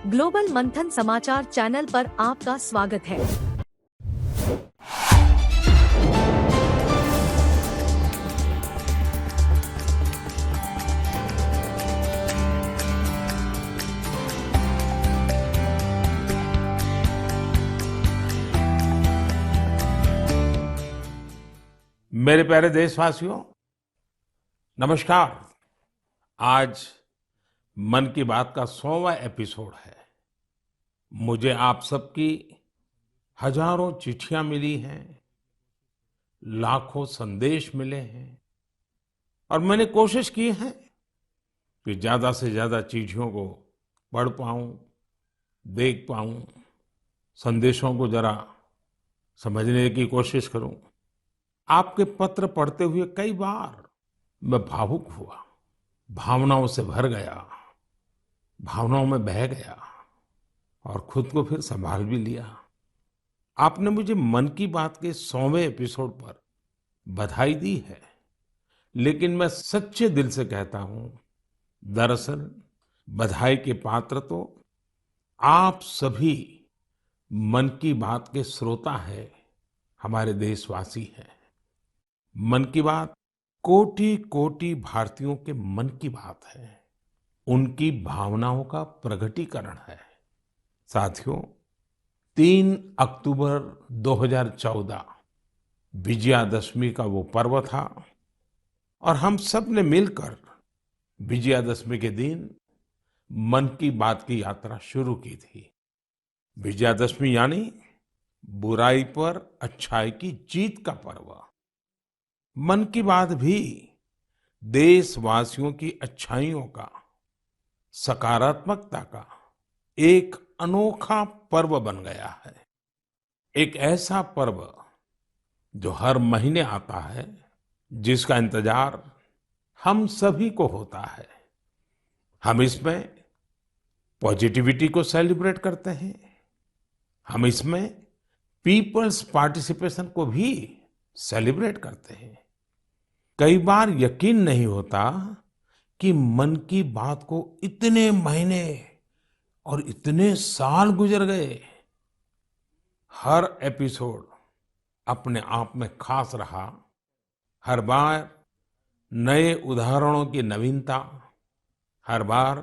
Global मंथन समाचार channel पर आपका स्वागत है। मेरे प्यारे देशवासियों, नमस्कार। आज मन की बात का 100वां एपिसोड है। मुझे आप सबकी हजारों चिट्ठियां मिली हैं, लाखों संदेश मिले हैं और मैंने कोशिश की है कि ज्यादा से ज्यादा चिट्ठियों को पढ़ पाऊं, देख पाऊं, संदेशों को जरा समझने की कोशिश करूं। आपके पत्र पढ़ते हुए कई बार मैं भावुक हुआ, भावनाओं से भर गया, भावनाओं में बह गया और खुद को फिर संभाल भी लिया। आपने मुझे मन की बात के 100वें एपिसोड पर बधाई दी है, लेकिन मैं सच्चे दिल से कहता हूं, दरअसल बधाई के पात्र तो आप सभी मन की बात के श्रोता हैं, हमारे देशवासी हैं। मन की बात कोटि कोटि भारतीयों के मन की बात है, उनकी भावनाओं का प्रकटीकरण है। साथियों, 3 अक्टूबर 2014 विजयादशमी का वो पर्व था और हम सब ने मिलकर विजयादशमी के दिन मन की बात की यात्रा शुरू की थी। विजयादशमी यानी बुराई पर अच्छाई की जीत का पर्व। मन की बात भी देशवासियों की अच्छाइयों का, सकारात्मकता का एक अनोखा पर्व बन गया है। एक ऐसा पर्व जो हर महीने आता है, जिसका इंतजार हम सभी को होता है। हम इसमें पॉजिटिविटी को सेलिब्रेट करते हैं, हम इसमें पीपल्स पार्टिसिपेशन को भी सेलिब्रेट करते हैं। कई बार यकीन नहीं होता कि मन की बात को इतने महीने और इतने साल गुजर गए। हर एपिसोड अपने आप में खास रहा। हर बार नए उदाहरणों की नवीनता, हर बार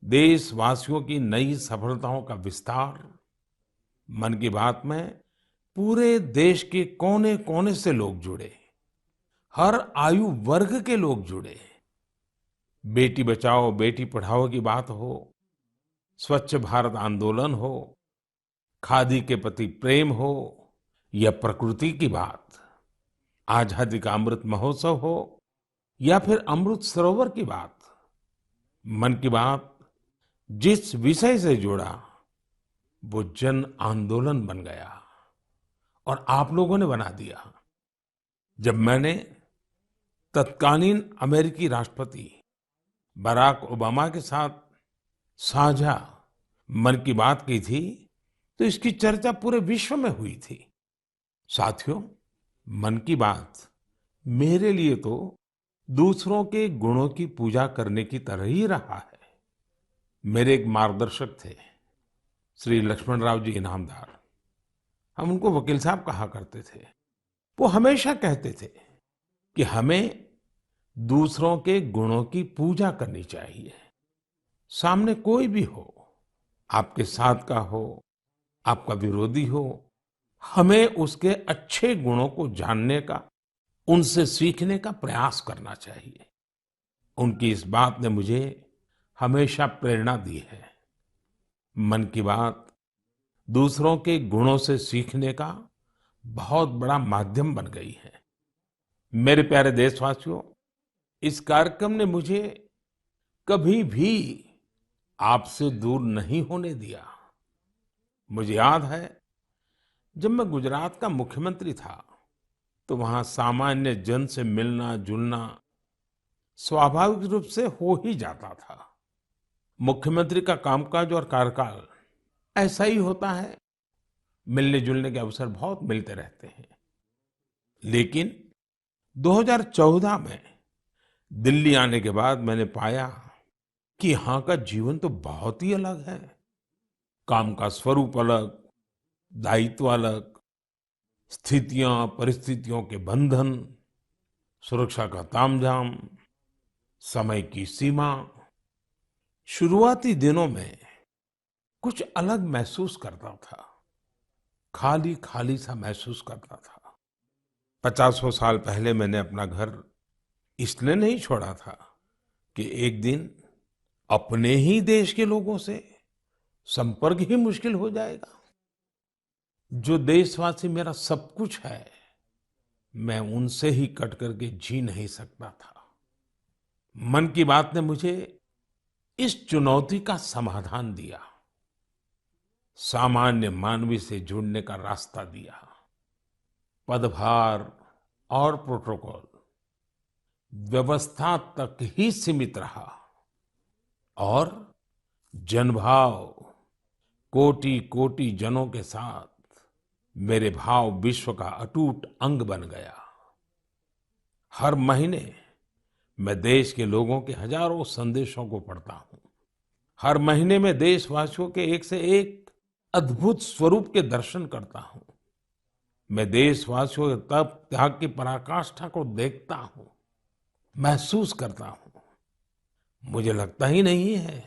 देशवासियों की नई सफलताओं का विस्तार। मन की बात में पूरे देश के कोने कोने से लोग जुड़े, हर आयु वर्ग के लोग जुड़े। बेटी बचाओ बेटी पढ़ाओ की बात हो, स्वच्छ भारत आंदोलन हो, खादी के प्रति प्रेम हो या प्रकृति की बात, आजादी का अमृत महोत्सव हो या फिर अमृत सरोवर की बात। मन की बात जिस विषय से जुड़ा वो जन आंदोलन बन गया और आप लोगों ने बना दिया। जब मैंने तत्कालीन अमेरिकी राष्ट्रपति बराक ओबामा के साथ साझा मन की बात की थी, तो इसकी चर्चा पूरे विश्व में हुई थी। साथियों, मन की बात मेरे लिए तो दूसरों के गुणों की पूजा करने की तरह ही रहा है। मेरे एक मार्गदर्शक थे, श्री लक्ष्मण राव जी इनामदार। हम उनको वकील साहब कहा करते थे। वो हमेशा कहते थे कि हमें दूसरों के गुणों की पूजा करनी चाहिए। सामने कोई भी हो, आपके साथ का हो, आपका विरोधी हो, हमें उसके अच्छे गुणों को जानने का, उनसे सीखने का प्रयास करना चाहिए। उनकी इस बात ने मुझे हमेशा प्रेरणा दी है। मन की बात दूसरों के गुणों से सीखने का बहुत बड़ा माध्यम बन गई है। मेरे प्यारे देशवासियों, इस कार्यक्रम ने मुझे कभी भी आपसे दूर नहीं होने दिया। मुझे याद है, जब मैं गुजरात का मुख्यमंत्री था, तो वहां सामान्य जन से मिलना जुलना स्वाभाविक रूप से हो ही जाता था। मुख्यमंत्री का कामकाज और कार्यकाल ऐसा ही होता है, मिलने जुलने के अवसर बहुत मिलते रहते हैं। लेकिन 2014 में दिल्ली आने के बाद मैंने पाया कि यहाँ का जीवन तो बहुत ही अलग है। काम का स्वरूप अलग, दायित्व अलग, स्थितियां परिस्थितियों के बंधन, सुरक्षा का तामझाम, समय की सीमा। शुरुआती दिनों में कुछ अलग महसूस करता था, खाली खाली सा महसूस करता था। पचासों साल पहले मैंने अपना घर इसलिए नहीं छोड़ा था कि एक दिन अपने ही देश के लोगों से संपर्क ही मुश्किल हो जाएगा। जो देशवासी मेरा सब कुछ है, मैं उनसे ही कट करके जी नहीं सकता था। मन की बात ने मुझे इस चुनौती का समाधान दिया, सामान्य मानवी से जुड़ने का रास्ता दिया। पदभार और प्रोटोकॉल व्यवस्था तक ही सीमित रहा और जनभाव कोटि कोटि जनों के साथ मेरे भाव विश्व का अटूट अंग बन गया। हर महीने मैं देश के लोगों के हजारों संदेशों को पढ़ता हूँ। हर महीने में देशवासियों के एक से एक अद्भुत स्वरूप के दर्शन करता हूँ। मैं देशवासियों के तप त्याग की पराकाष्ठा को देखता हूँ, महसूस करता हूँ। मुझे लगता ही नहीं है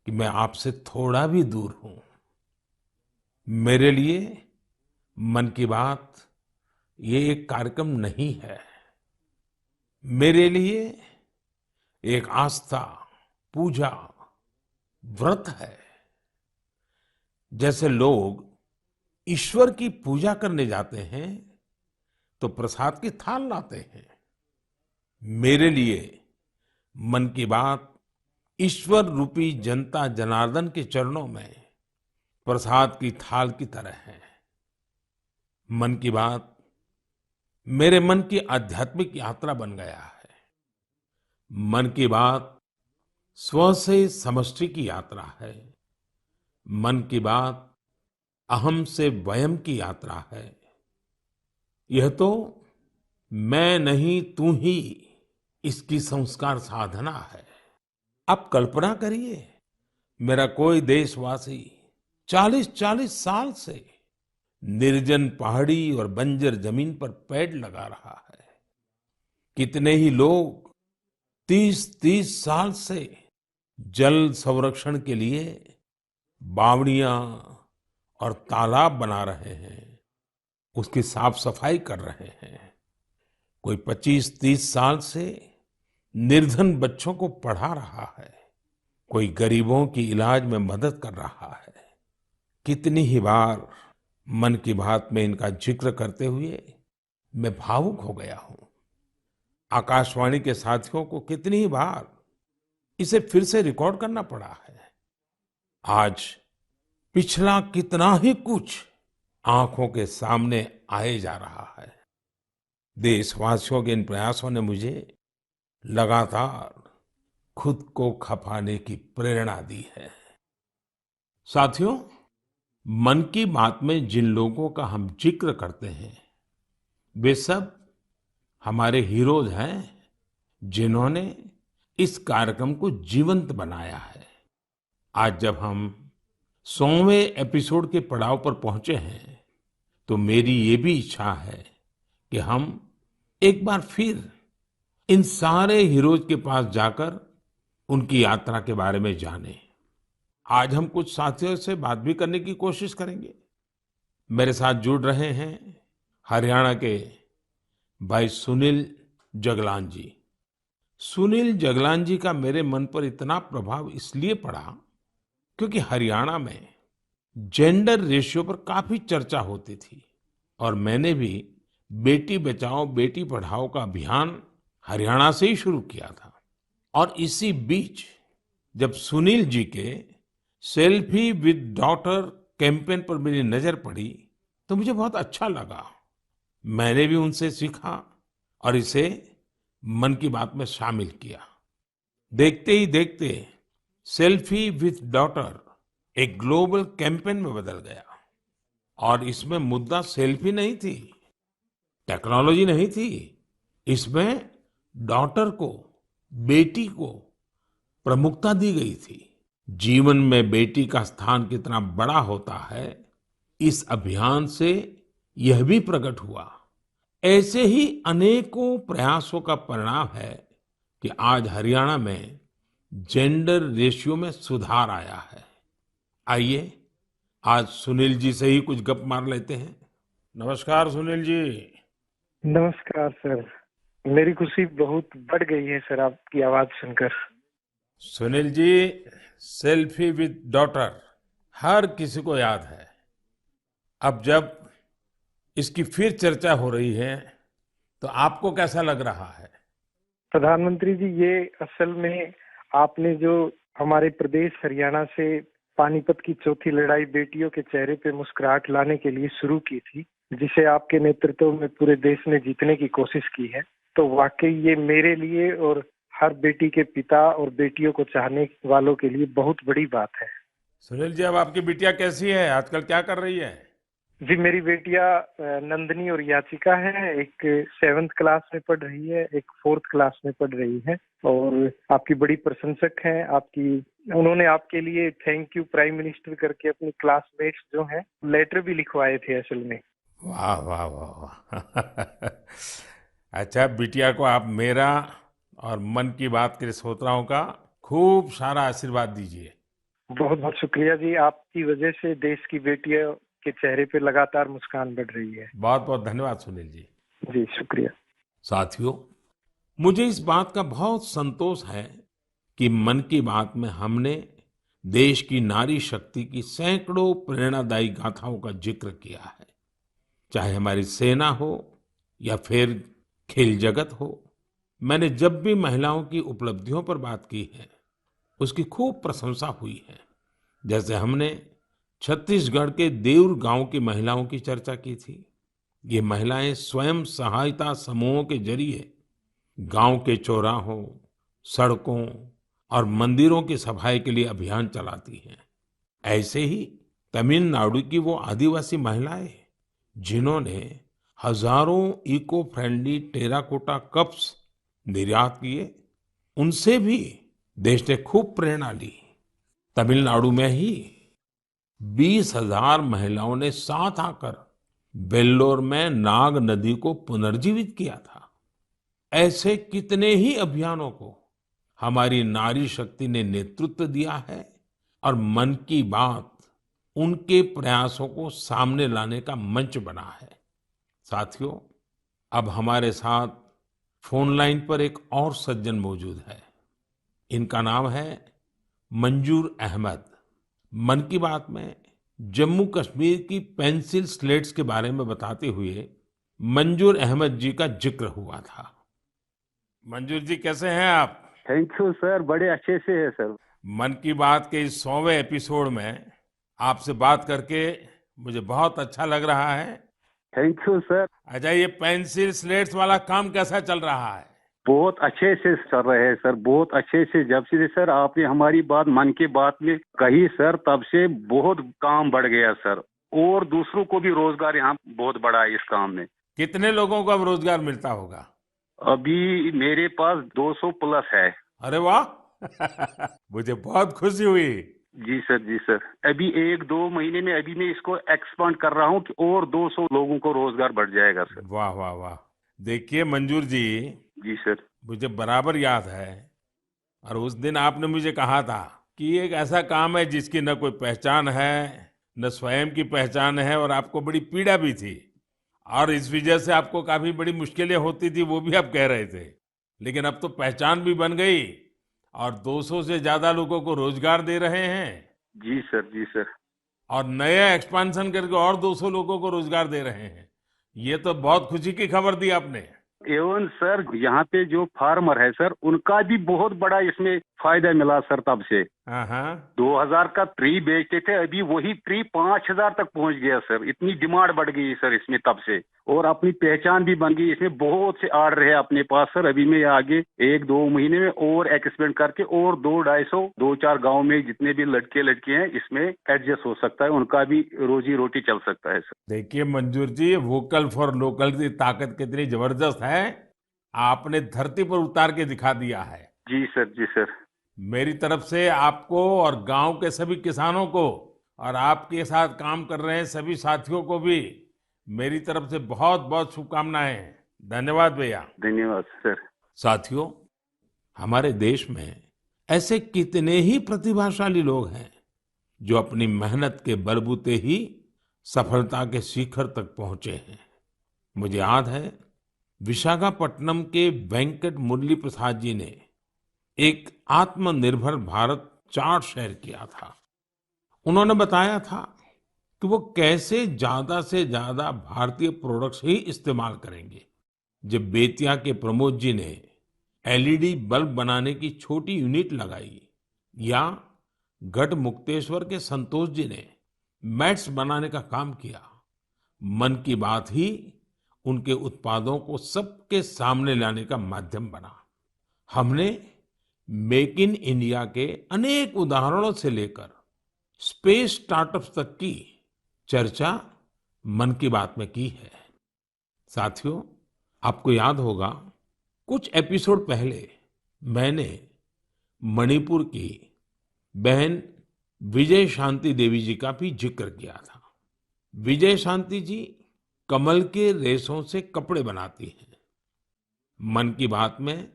कि मैं आपसे थोड़ा भी दूर हूँ। मेरे लिए मन की बात ये एक कार्यक्रम नहीं है। मेरे लिए एक आस्था, पूजा, व्रत है। जैसे लोग ईश्वर की पूजा करने जाते हैं तो प्रसाद की थाल लाते हैं, मेरे लिए मन की बात ईश्वर रूपी जनता जनार्दन के चरणों में प्रसाद की थाल की तरह है। मन की बात मेरे मन की आध्यात्मिक यात्रा बन गया है। मन की बात स्व से समष्टि की यात्रा है। मन की बात अहम से वयम की यात्रा है। यह तो मैं नहीं तू ही इसकी संस्कार साधना है। आप कल्पना करिए, मेरा कोई देशवासी 40-40 साल से निर्जन पहाड़ी और बंजर जमीन पर पेड़ लगा रहा है। कितने ही लोग 30-30 साल से जल संरक्षण के लिए बावड़ियां और तालाब बना रहे हैं, उसकी साफ सफाई कर रहे हैं। कोई 25-30 साल से निर्धन बच्चों को पढ़ा रहा है, कोई गरीबों की इलाज में मदद कर रहा है। कितनी ही बार मन की बात में इनका जिक्र करते हुए मैं भावुक हो गया हूं। आकाशवाणी के साथियों को कितनी ही बार इसे फिर से रिकॉर्ड करना पड़ा है। आज पिछला कितना ही कुछ आंखों के सामने आए जा रहा है। देशवासियों के इन प्रयासों ने मुझे लगातार खुद को खपाने की प्रेरणा दी है। साथियों, मन की बात में जिन लोगों का हम जिक्र करते हैं, वे सब हमारे हीरोज हैं, जिन्होंने इस कार्यक्रम को जीवंत बनाया है। आज जब हम 100वें एपिसोड के पड़ाव पर पहुंचे हैं, तो मेरी ये भी इच्छा है कि हम एक बार फिर इन सारे हीरोज के पास जाकर उनकी यात्रा के बारे में जानें। आज हम कुछ साथियों से बात भी करने की कोशिश करेंगे। मेरे साथ जुड़ रहे हैं हरियाणा के भाई सुनील जगलान जी। सुनील जगलान जी का मेरे मन पर इतना प्रभाव इसलिए पड़ा क्योंकि हरियाणा में जेंडर रेशियो पर काफी चर्चा होती थी और मैंने भी बेटी बचाओ बेटी पढ़ाओ का अभियान हरियाणा से ही शुरू किया था। और इसी बीच जब सुनील जी के सेल्फी विद डॉटर कैंपेन पर मेरी नजर पड़ी तो मुझे बहुत अच्छा लगा। मैंने भी उनसे सीखा और इसे मन की बात में शामिल किया। देखते ही देखते सेल्फी विद डॉटर एक ग्लोबल कैंपेन में बदल गया और इसमें मुद्दा सेल्फी नहीं थी, टेक्नोलॉजी नहीं थी। इसमें डॉटर को, बेटी को प्रमुखता दी गई थी। जीवन में बेटी का स्थान कितना बड़ा होता है, इस अभियान से यह भी प्रकट हुआ। ऐसे ही अनेकों प्रयासों का परिणाम है कि आज हरियाणा में जेंडर रेशियो में सुधार आया है। आइए आज सुनील जी से ही कुछ गप मार लेते हैं। नमस्कार सुनील जी। नमस्कार सर। मेरी खुशी बहुत बढ़ गई है सर आपकी आवाज सुनकर। Sunil ji, selfie with daughter हर किसी को याद है। अब जब इसकी फिर चर्चा हो रही है तो आपको कैसा लग रहा है? प्रधानमंत्री जी, ये असल में आपने जो हमारे प्रदेश हरियाणा से पानीपत की चौथी लड़ाई बेटियों के चेहरे पे मुस्कुराहट लाने के लिए शुरू की थी, जिसे आपके नेतृत्व में पूरे देश ने जीतने की कोशिश की है, तो वाकई ये मेरे लिए और हर बेटी के पिता और बेटियों को चाहने वालों के लिए बहुत बड़ी बात है। सुनील जी, अब आपकी बिटिया कैसी है? आजकल क्या कर रही है? जी, मेरी बेटियां नंदनी और याचिका है। एक 7th क्लास में पढ़ रही है, एक 4th क्लास में पढ़ रही है और आपकी बड़ी प्रशंसक हैं। उन्होंने आपके लिए थैंक यू प्राइम मिनिस्टर करके अपनी क्लासमेट्स जो हैं लेटर भी लिखवाए थे असल में। वाह वाह वाह वाह। अच्छा, बिटिया को आप मेरा और मन की बात के श्रोताओं का खूब सारा आशीर्वाद दीजिए। बहुत बहुत शुक्रिया जी, आपकी वजह से देश की बेटियों के चेहरे पे लगातार मुस्कान बढ़ रही है। बहुत बहुत धन्यवाद सुनील जी। जी शुक्रिया। साथियों, मुझे इस बात का बहुत संतोष है कि मन की बात में हमने देश की नारी शक्ति की सैकड़ों प्रेरणादायी गाथाओं का जिक्र किया है। चाहे हमारी सेना हो या फिर खेल जगत हो, मैंने जब भी महिलाओं की उपलब्धियों पर बात की है उसकी खूब प्रशंसा हुई है। जैसे हमने छत्तीसगढ़ के देउर गांव की महिलाओं की चर्चा की थी। ये महिलाएं स्वयं सहायता समूहों के जरिए गांव के चौराहों, सड़कों और मंदिरों की सफाई के लिए अभियान चलाती हैं। ऐसे ही तमिलनाडु की वो आदिवासी महिलाएं जिन्होंने हजारों इको फ्रेंडली टेराकोटा कप्स निर्यात किए, उनसे भी देश ने खूब प्रेरणा ली। तमिलनाडु में ही 20,000 महिलाओं ने साथ आकर वेल्लोर में नाग नदी को पुनर्जीवित किया था। ऐसे कितने ही अभियानों को हमारी नारी शक्ति ने नेतृत्व दिया है और मन की बात उनके प्रयासों को सामने लाने का मंच बना है। साथियों, अब हमारे साथ फोन लाइन पर एक और सज्जन मौजूद है। इनका नाम है मंजूर अहमद। मन की बात में जम्मू कश्मीर की पेंसिल स्लेट्स के बारे में बताते हुए मंजूर अहमद जी का जिक्र हुआ था। मंजूर जी, कैसे हैं आप? थैंक यू सर, बड़े अच्छे से है सर। मन की बात के इस 100वें एपिसोड में आपसे बात करके मुझे बहुत अच्छा लग रहा है। Thank you sir. अच्छा, ये पेंसिल स्लेट्स वाला काम कैसा चल रहा है? बहुत अच्छे से चल रहे हैं सर, बहुत अच्छे से। जब से सर आपने हमारी बात मन की बात में कही सर, तब से बहुत काम बढ़ गया सर, और दूसरों को भी रोजगार यहाँ बहुत बड़ा है इस काम में। कितने लोगों को अब रोजगार मिलता होगा? अभी मेरे पास 200 प्लस है। अरे वाह। मुझे बहुत खुशी हुई। जी सर, जी सर। अभी 1-2 महीने में अभी मैं इसको एक्सपांड कर रहा हूँ कि और 200 लोगों को रोजगार बढ़ जाएगा सर। वाह वाह वाह। देखिए मंजूर जी, जी सर। मुझे बराबर याद है, और उस दिन आपने मुझे कहा था कि ये एक ऐसा काम है जिसकी न कोई पहचान है, न स्वयं की पहचान है, और आपको बड़ी पीड़ा भी थी और इस वजह से आपको काफी बड़ी मुश्किलें होती थी, वो भी आप कह रहे थे। लेकिन अब तो पहचान भी बन गई और 200 से ज्यादा लोगों को रोजगार दे रहे हैं। जी सर, जी सर। और नया एक्सपांशन करके और 200 लोगों को रोजगार दे रहे हैं। ये तो बहुत खुशी की खबर दी आपने। एवं सर, यहाँ पे जो फार्मर है सर, उनका भी बहुत बड़ा इसमें फायदा मिला सर। तब से हाँ। 2000 का ट्री बेचते थे, अभी वही ट्री 5000 तक पहुँच गया सर। इतनी डिमांड बढ़ गई सर इसमें तब से, और अपनी पहचान भी बन गई। इसमें बहुत से आर्डर है अपने पास सर। अभी मैं आगे 1-2 महीने में और एक्सपेंड करके और 2-250 गाँव में जितने भी लड़के लड़की हैं इसमें एडजस्ट हो सकता है, उनका भी रोजी रोटी चल सकता है सर। देखिए मंजूर जी, वोकल फॉर लोकल की ताकत कितनी जबरदस्त है, आपने धरती पर उतार के दिखा दिया है। जी सर, जी सर। मेरी तरफ से आपको और गांव के सभी किसानों को और आपके साथ काम कर रहे हैं सभी साथियों को भी मेरी तरफ से बहुत बहुत शुभकामनाएं। धन्यवाद भैया। धन्यवाद सर। साथियों, हमारे देश में ऐसे कितने ही प्रतिभाशाली लोग हैं जो अपनी मेहनत के बलबूते ही सफलता के शिखर तक पहुंचे हैं। मुझे याद है विशाखापट्टनम के वेंकट मुरली प्रसाद जी ने एक आत्मनिर्भर भारत चार्ट शेयर किया था। उन्होंने बताया था कि वो कैसे ज्यादा से ज्यादा भारतीय प्रोडक्ट्स ही इस्तेमाल करेंगे। जब बेतिया के प्रमोद जी ने एलईडी बल्ब बनाने की छोटी यूनिट लगाई, या गढ़ मुक्तेश्वर के संतोष जी ने मैट्स बनाने का काम किया, मन की बात ही उनके उत्पादों को सबके सामने लाने का माध्यम बना। हमने मेक इन इंडिया के अनेक उदाहरणों से लेकर स्पेस स्टार्टअप्स तक की चर्चा मन की बात में की है। साथियों, आपको याद होगा कुछ एपिसोड पहले मैंने मणिपुर की बहन विजय शांति देवी जी का भी जिक्र किया था। विजय शांति जी कमल के रेशों से कपड़े बनाती हैं। मन की बात में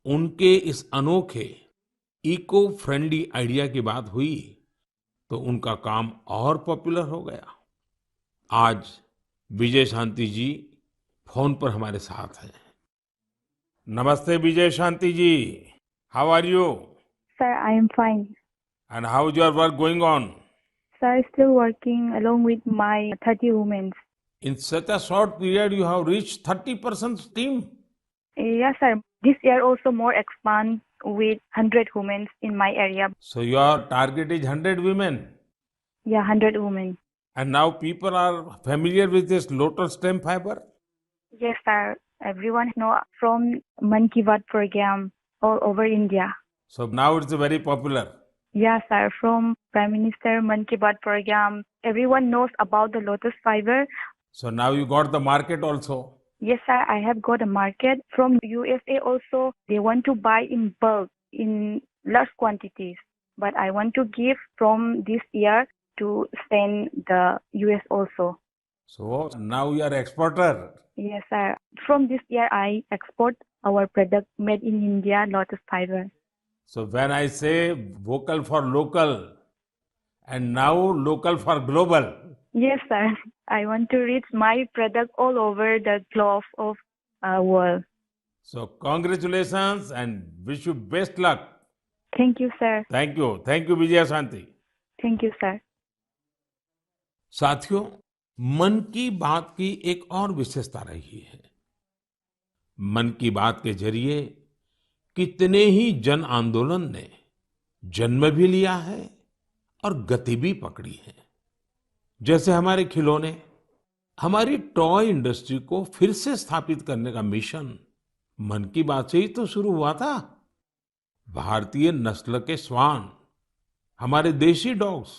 उनके इस अनोखे इको फ्रेंडली आइडिया की बात हुई तो उनका काम और पॉपुलर हो गया। आज विजय शांति जी फोन पर हमारे साथ हैं। नमस्ते Vijay Shanti ji, how are you? Sir, I am fine. And how is your work going on? Sir, still working along with my 30 women. In such a short period you have reached 30% team. Yes, sir. This year also more expand with 100 women in my area. So your target is 100 women. Yeah, 100 women. And now people are familiar with this lotus stem fiber? Yes, sir. Everyone know from Man Ki Baat program all over India. So now it's very popular. Yes, sir. From Prime Minister Man Ki Baat program, everyone knows about the lotus fiber. So now you got the market also. Yes, sir. I have got a market from USA also. They want to buy in bulk, in large quantities. But I want to give from this year to send the US also. So now you are exporter. Yes, sir. From this year, I export our product made in India, lotus fiber. So when I say vocal for local and now local for global. Yes, sir. I want to reach my product all over the globe of world. So congratulations and wish you best luck. Thank you, sir. Thank you. Thank you, Vijaya Shanti. Thank you, sir. साथियों, मन की बात की एक और विशेषता रही है। मन की बात के जरिए कितने ही जन आंदोलन ने जन्म भी लिया है और गति भी पकड़ी है। जैसे हमारे खिलौने, हमारी टॉय इंडस्ट्री को फिर से स्थापित करने का मिशन मन की बात से ही तो शुरू हुआ था। भारतीय नस्ल के श्वान, हमारे देशी डॉग्स,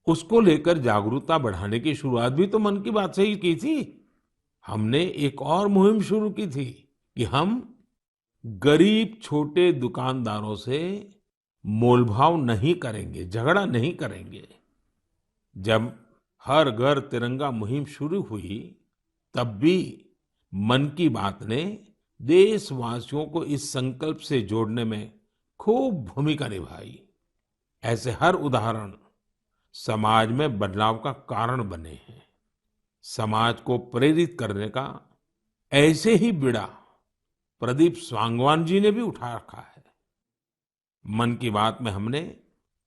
उसको लेकर जागरूकता बढ़ाने की शुरुआत भी तो मन की बात से ही की थी। हमने एक और मुहिम शुरू की थी कि हम गरीब छोटे दुकानदारों से मोलभाव नहीं करेंगे, झगड़ा नहीं करेंगे। जब हर घर तिरंगा मुहिम शुरू हुई, तब भी मन की बात ने देशवासियों को इस संकल्प से जोड़ने में खूब भूमिका निभाई। ऐसे हर उदाहरण समाज में बदलाव का कारण बने हैं। समाज को प्रेरित करने का ऐसे ही बीड़ा प्रदीप सांगवान जी ने भी उठा रखा है। मन की बात में हमने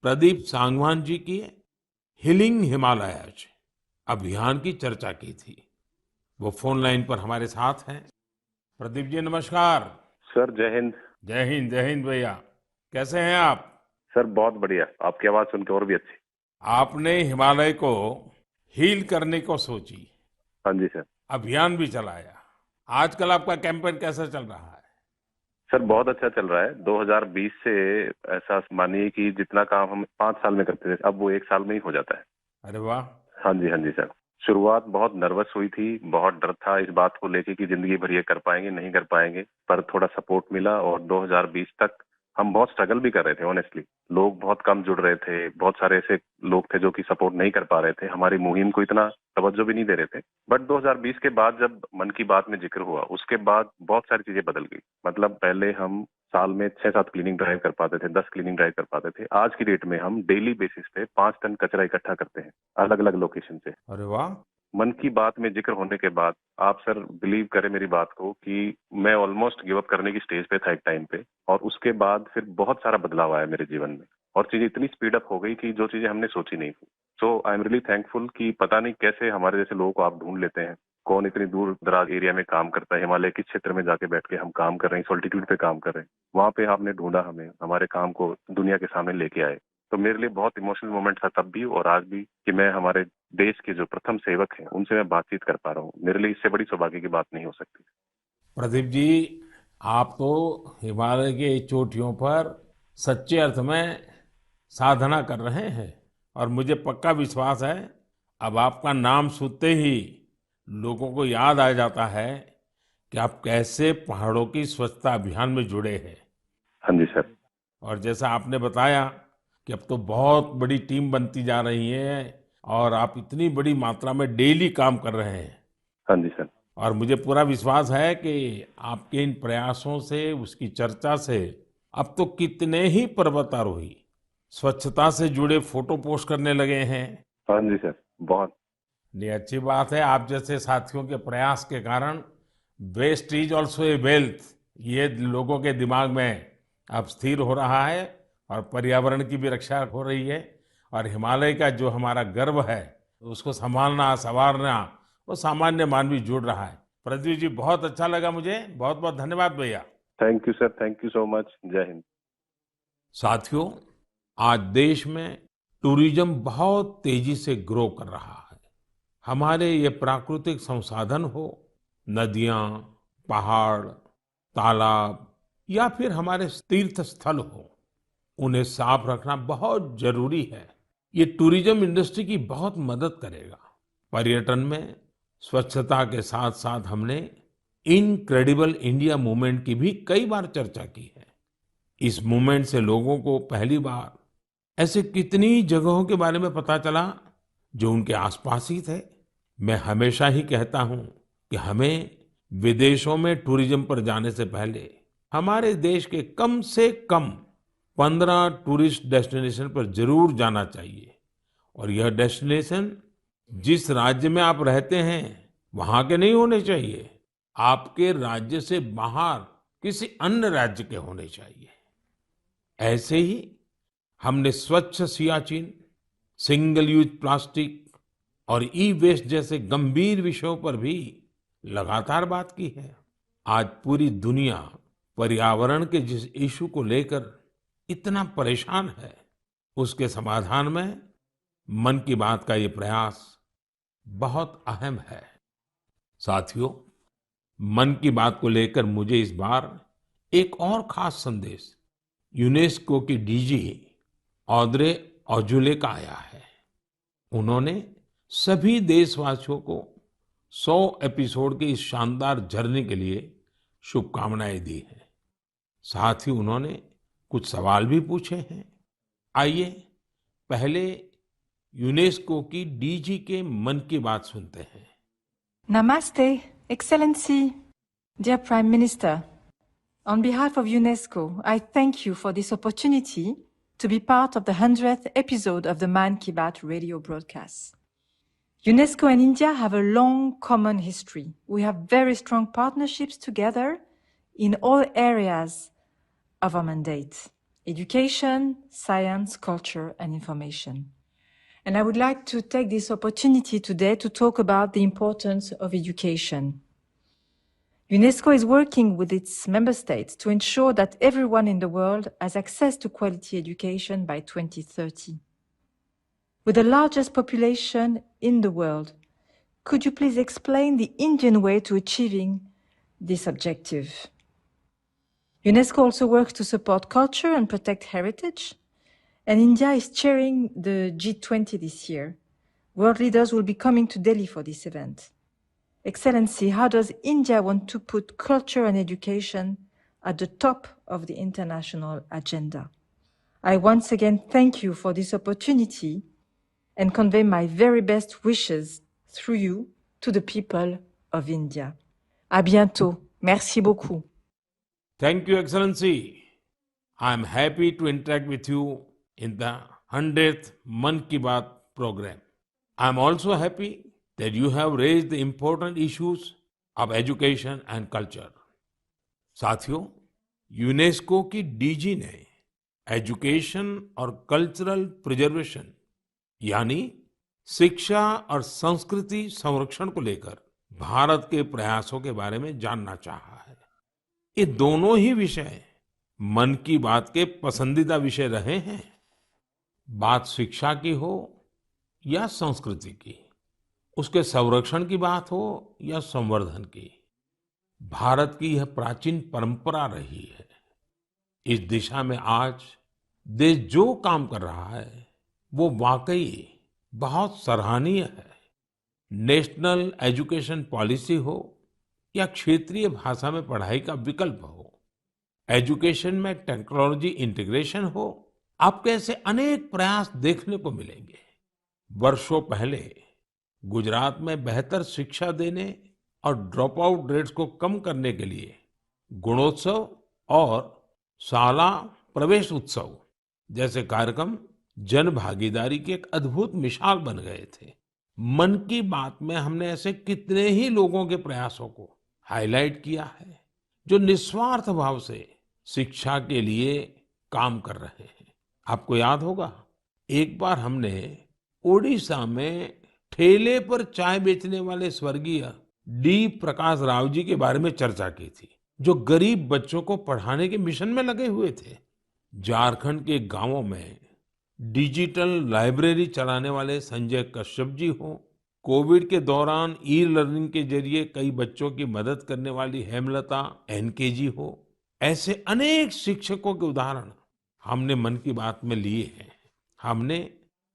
प्रदीप सांगवान जी की हीलिंग हिमालयज अभियान की चर्चा की थी। वो फोन लाइन पर हमारे साथ हैं। प्रदीप जी नमस्कार। सर जय हिंद। जय हिंद, जय हिंद भैया। कैसे हैं आप? सर बहुत बढ़िया, आपकी आवाज सुन के और भी अच्छी। आपने हिमालय को हील करने को सोची, हाँ जी सर। अभियान भी चलाया। आजकल आपका कैंपेन कैसा चल रहा है? सर बहुत अच्छा चल रहा है। 2020 से ऐसा मानिए कि जितना काम हम 5 साल में करते थे, अब वो 1 साल में ही हो जाता है। अरे वाह। हाँ जी सर। शुरुआत बहुत नर्वस हुई थी, बहुत डर था इस बात को लेके कि जिंदगी भर ये कर पाएंगे नहीं कर पाएंगे, पर थोड़ा सपोर्ट मिला और 2020 तक हम बहुत स्ट्रगल भी कर रहे थे ऑनेस्टली। लोग बहुत कम जुड़ रहे थे, बहुत सारे ऐसे लोग थे जो कि सपोर्ट नहीं कर पा रहे थे, हमारी मुहिम को इतना तवज्जो भी नहीं दे रहे थे। बट 2020 के बाद जब मन की बात में जिक्र हुआ, उसके बाद बहुत सारी चीजें बदल गई। मतलब पहले हम साल में 6-7 क्लीनिंग ड्राइव कर पाते थे, 10 क्लीनिंग ड्राइव कर पाते थे। आज की डेट में हम डेली बेसिस पे 5 टन कचरा इकट्ठा करते हैं अलग अलग लोकेशन से। अरे वाह। मन की बात में जिक्र होने के बाद आप सर बिलीव करें मेरी बात को कि मैं ऑलमोस्ट गिव अप करने की स्टेज पे था एक टाइम पे, और उसके बाद फिर बहुत सारा बदलाव आया मेरे जीवन में और चीजें इतनी स्पीड अप हो गई कि जो चीजें हमने सोची नहीं थी। सो आई एम रियली थैंकफुल कि पता नहीं कैसे हमारे जैसे लोगों को आप ढूंढ लेते हैं, कौन इतनी दूर दराज एरिया में काम करता है, हिमालय के क्षेत्र में जाके बैठ के हम काम कर रहे हैं, सॉल्टिट्यूड पे काम कर रहे हैं, वहां पे आपने ढूंढा हमें, हमारे काम को दुनिया के सामने लेके आए। तो मेरे लिए बहुत इमोशनल मोमेंट था तब भी और आज भी कि मैं हमारे देश के जो प्रथम सेवक हैं उनसे मैं बातचीत कर पा रहा हूँ। मेरे लिए इससे बड़ी सौभाग्य की बात नहीं हो सकती। प्रदीप जी, आप तो हिमालय के चोटियों पर सच्चे अर्थ में साधना कर रहे हैं और मुझे पक्का विश्वास है अब आपका नाम सुनते ही लोगों को याद आ जाता है कि आप कैसे पहाड़ों की स्वच्छता अभियान में जुड़े हैं। हाँ जी सर। और जैसा आपने बताया कि अब तो बहुत बड़ी टीम बनती जा रही है और आप इतनी बड़ी मात्रा में डेली काम कर रहे हैं। हाँ जी सर। और मुझे पूरा विश्वास है कि आपके इन प्रयासों से, उसकी चर्चा से अब तो कितने ही पर्वतारोही स्वच्छता से जुड़े फोटो पोस्ट करने लगे हैं। हाँ जी सर, बहुत। ये अच्छी बात है। आप जैसे साथियों के प्रयास के कारण waste is also a wealth, ये लोगों के दिमाग में अब स्थिर हो रहा है और पर्यावरण की भी रक्षा हो रही है। और हिमालय का जो हमारा गर्व है उसको संभालना, संवारना, वो सामान्य मानवी जुड़ रहा है। प्रदीप जी, बहुत अच्छा लगा मुझे। बहुत बहुत धन्यवाद भैया। Thank you sir, thank you so much. जय हिंद। साथियों, आज देश में टूरिज्म बहुत तेजी से ग्रो कर रहा है। हमारे ये प्राकृतिक संसाधन हो, नदियां, पहाड़, तालाब या फिर हमारे तीर्थ स्थल हो, उन्हें साफ रखना बहुत जरूरी है। ये टूरिज्म इंडस्ट्री की बहुत मदद करेगा। पर्यटन में स्वच्छता के साथ साथ हमने इनक्रेडिबल इंडिया मूवमेंट की भी कई बार चर्चा की है। इस मूवमेंट से लोगों को पहली बार ऐसे कितनी जगहों के बारे में पता चला जो उनके आसपास ही थे। मैं हमेशा ही कहता हूं कि हमें विदेशों में टूरिज्म पर जाने से पहले हमारे देश के कम से कम 15 टूरिस्ट डेस्टिनेशन पर जरूर जाना चाहिए। और यह डेस्टिनेशन जिस राज्य में आप रहते हैं वहां के नहीं होने चाहिए, आपके राज्य से बाहर किसी अन्य राज्य के होने चाहिए। ऐसे ही हमने स्वच्छ सियाचिन, सिंगल यूज प्लास्टिक और ई वेस्ट जैसे गंभीर विषयों पर भी लगातार बात की है। आज पूरी दुनिया पर्यावरण के जिस इशू को लेकर इतना परेशान है, उसके समाधान में मन की बात का ये प्रयास बहुत अहम है। साथियों, मन की बात को लेकर मुझे इस बार एक और खास संदेश यूनेस्को की डीजी ऑद्रे ऑजुले का आया है। उन्होंने सभी देशवासियों को 100 एपिसोड के इस शानदार जर्नी के लिए शुभकामनाएं दी हैं। साथ ही उन्होंने कुछ सवाल भी पूछे हैं। आइए पहले यूनेस्को की डीजी के मन की बात सुनते हैं। Namaste, Excellency, dear Prime Minister. On behalf of UNESCO, I thank you for this opportunity to be part of the 100th episode of the Man Ki Baat radio broadcast. UNESCO and India have a long common history. We have very strong partnerships together in all areas of our mandate: education, science, culture, and information. And I would like to take this opportunity today to talk about the importance of education. UNESCO is working with its member states to ensure that everyone in the world has access to quality education by 2030. With the largest population in the world, could you please explain the Indian way to achieving this objective? UNESCO also works to support culture and protect heritage. And India is chairing the G20 this year. World leaders will be coming to Delhi for this event. Excellency, how does India want to put culture and education at the top of the international agenda. I once again thank you for this opportunity and convey my very best wishes through you to the people of India. À bientôt. Merci beaucoup. Thank you, Excellency. I am happy to interact with you in the 100th Mann Ki Baat program. I am also happy that you have raised the important issues of education and culture. साथियों, UNESCO की DG ने education और cultural preservation यानी शिक्षा और संस्कृति संरक्षण को लेकर भारत के प्रयासों के बारे में जानना चाहा है। ये दोनों ही विषय मन की बात के पसंदीदा विषय रहे हैं। बात शिक्षा की हो या संस्कृति की, उसके संरक्षण की बात हो या संवर्धन की, भारत की यह प्राचीन परंपरा रही है। इस दिशा में आज देश जो काम कर रहा है वो वाकई बहुत सराहनीय है। नेशनल एजुकेशन पॉलिसी हो या क्षेत्रीय भाषा में पढ़ाई का विकल्प हो, एजुकेशन में टेक्नोलॉजी इंटीग्रेशन हो, आपको ऐसे अनेक प्रयास देखने को मिलेंगे। वर्षों पहले गुजरात में बेहतर शिक्षा देने और ड्रॉप आउट रेट्स को कम करने के लिए गुणोत्सव और शाला प्रवेश उत्सव जैसे कार्यक्रम जन भागीदारी की एक अद्भुत मिसाल बन गए थे। मन की बात में हमने ऐसे कितने ही लोगों के प्रयासों को हाईलाइट किया है जो निस्वार्थ भाव से शिक्षा के लिए काम कर रहे हैं। आपको याद होगा, एक बार हमने ओडिशा में ठेले पर चाय बेचने वाले स्वर्गीय डी प्रकाश राव जी के बारे में चर्चा की थी, जो गरीब बच्चों को पढ़ाने के मिशन में लगे हुए थे। झारखंड के गांवों में डिजिटल लाइब्रेरी चलाने वाले संजय कश्यप जी हो, कोविड के दौरान ई लर्निंग के जरिए कई बच्चों की मदद करने वाली हेमलता एनके जी हो, ऐसे अनेक शिक्षकों के उदाहरण हमने मन की बात में लिए हैं। हमने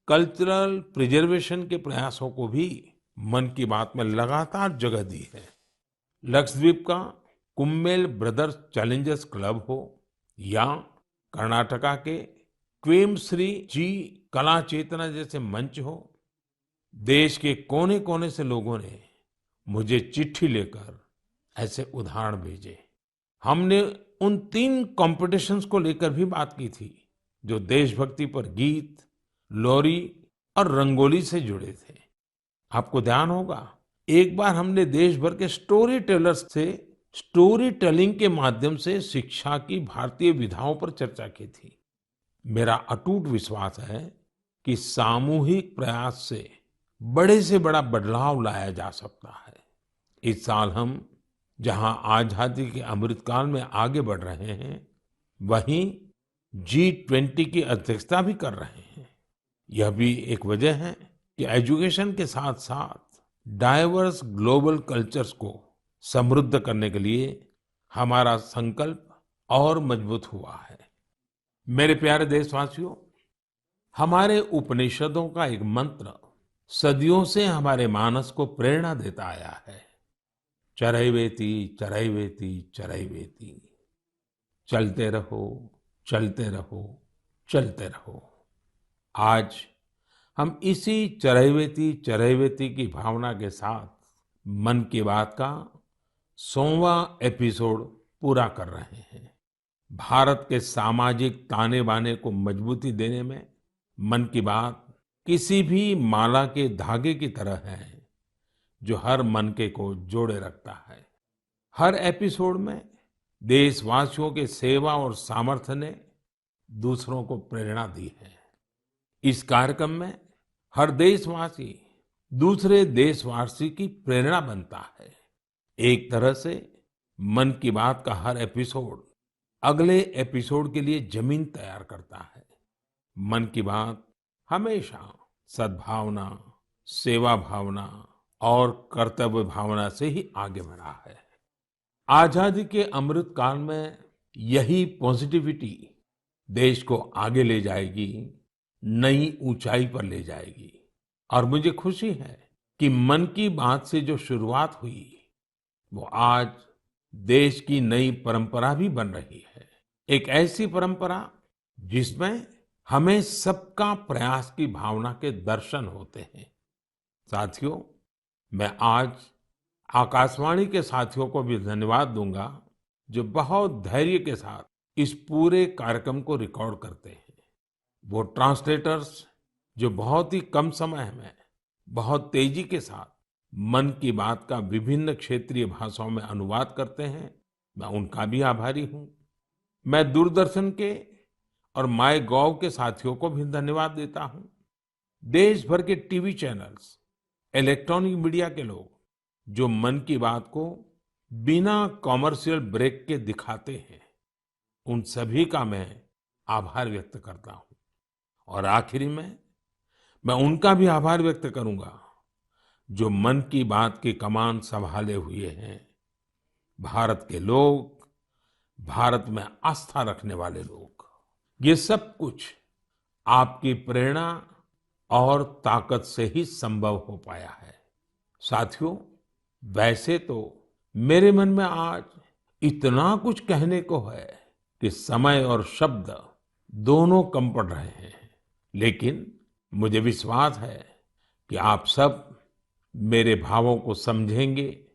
कल्चरल प्रिजर्वेशन के प्रयासों को भी मन की बात में लगातार जगह दी है। लक्षद्वीप का कुम्मेल ब्रदर्स चैलेंजर्स क्लब हो या कर्नाटका के क्वेमश्री जी कला चेतना जैसे मंच हो, देश के कोने कोने से लोगों ने मुझे चिट्ठी लेकर ऐसे उदाहरण भेजे। हमने उन 3 कॉम्पिटिशन्स को लेकर भी बात की थी जो देशभक्ति पर गीत, लोरी और रंगोली से जुड़े थे। आपको ध्यान होगा, एक बार हमने देश भर के स्टोरी टेलर्स से स्टोरी टेलिंग के माध्यम से शिक्षा की भारतीय विधाओं पर चर्चा की थी। मेरा अटूट विश्वास है कि सामूहिक प्रयास से बड़ा बदलाव लाया जा सकता है। इस साल हम जहां आजादी के अमृतकाल में आगे बढ़ रहे हैं, वहीं G20 की अध्यक्षता भी कर रहे हैं। यह भी एक वजह है कि एजुकेशन के साथ साथ डाइवर्स ग्लोबल कल्चर्स को समृद्ध करने के लिए हमारा संकल्प और मजबूत हुआ है। मेरे प्यारे देशवासियों, हमारे उपनिषदों का एक मंत्र सदियों से हमारे मानस को प्रेरणा देता आया है। चरैवेति चरैवेति चरैवेति, चलते रहो चलते रहो चलते रहो। आज हम इसी चरैवेति की भावना के साथ मन की बात का 100वां एपिसोड पूरा कर रहे हैं। भारत के सामाजिक ताने बाने को मजबूती देने में मन की बात किसी भी माला के धागे की तरह है जो हर मनके को जोड़े रखता है। हर एपिसोड में देशवासियों के सेवा और सामर्थ्य ने दूसरों को प्रेरणा दी है। इस कार्यक्रम में हर देशवासी दूसरे देशवासी की प्रेरणा बनता है। एक तरह से मन की बात का हर एपिसोड अगले एपिसोड के लिए जमीन तैयार करता है। मन की बात हमेशा सद्भावना, सेवा भावना और कर्तव्य भावना से ही आगे बढ़ा है। आजादी के अमृत काल में यही पॉजिटिविटी देश को आगे ले जाएगी, नई ऊंचाई पर ले जाएगी। और मुझे खुशी है कि मन की बात से जो शुरुआत हुई वो आज देश की नई परंपरा भी बन रही है। एक ऐसी परंपरा जिसमें हमें सबका प्रयास की भावना के दर्शन होते हैं। साथियों, मैं आज आकाशवाणी के साथियों को भी धन्यवाद दूंगा जो बहुत धैर्य के साथ इस पूरे कार्यक्रम को रिकॉर्ड करते हैं। वो ट्रांसलेटर्स जो बहुत ही कम समय में बहुत तेजी के साथ मन की बात का विभिन्न क्षेत्रीय भाषाओं में अनुवाद करते हैं, मैं उनका भी आभारी हूं। मैं दूरदर्शन के और माय गॉव के साथियों को भी धन्यवाद देता हूं। देश भर के टीवी चैनल्स, इलेक्ट्रॉनिक मीडिया के लोग जो मन की बात को बिना कॉमर्शियल ब्रेक के दिखाते हैं, उन सभी का मैं आभार व्यक्त करता हूं। और आखिरी में मैं उनका भी आभार व्यक्त करूंगा जो मन की बात की कमान संभाले हुए हैं। भारत के लोग, भारत में आस्था रखने वाले लोग, ये सब कुछ आपकी प्रेरणा और ताकत से ही संभव हो पाया है। साथियों, वैसे तो मेरे मन में आज इतना कुछ कहने को है कि समय और शब्द दोनों कम पड़ रहे हैं, लेकिन मुझे विश्वास है कि आप सब मेरे भावों को समझेंगे,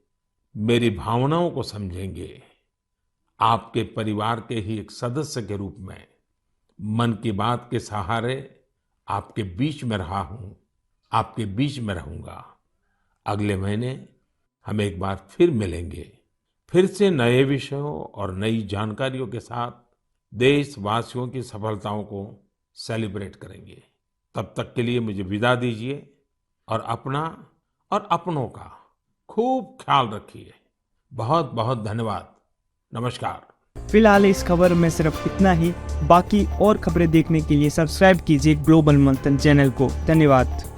मेरी भावनाओं को समझेंगे। आपके परिवार के ही एक सदस्य के रूप में मन की बात के सहारे आपके बीच में रहा हूं, आपके बीच में रहूंगा। अगले महीने हम एक बार फिर मिलेंगे, फिर से नए विषयों और नई जानकारियों के साथ देशवासियों की सफलताओं को सेलिब्रेट करेंगे। तब तक के लिए मुझे विदा दीजिए और अपना और अपनों का खूब ख्याल रखिए। बहुत बहुत धन्यवाद। नमस्कार। फिलहाल इस खबर में सिर्फ इतना ही। बाकी और खबरें देखने के लिए सब्सक्राइब कीजिए ग्लोबल मंथन चैनल को। धन्यवाद।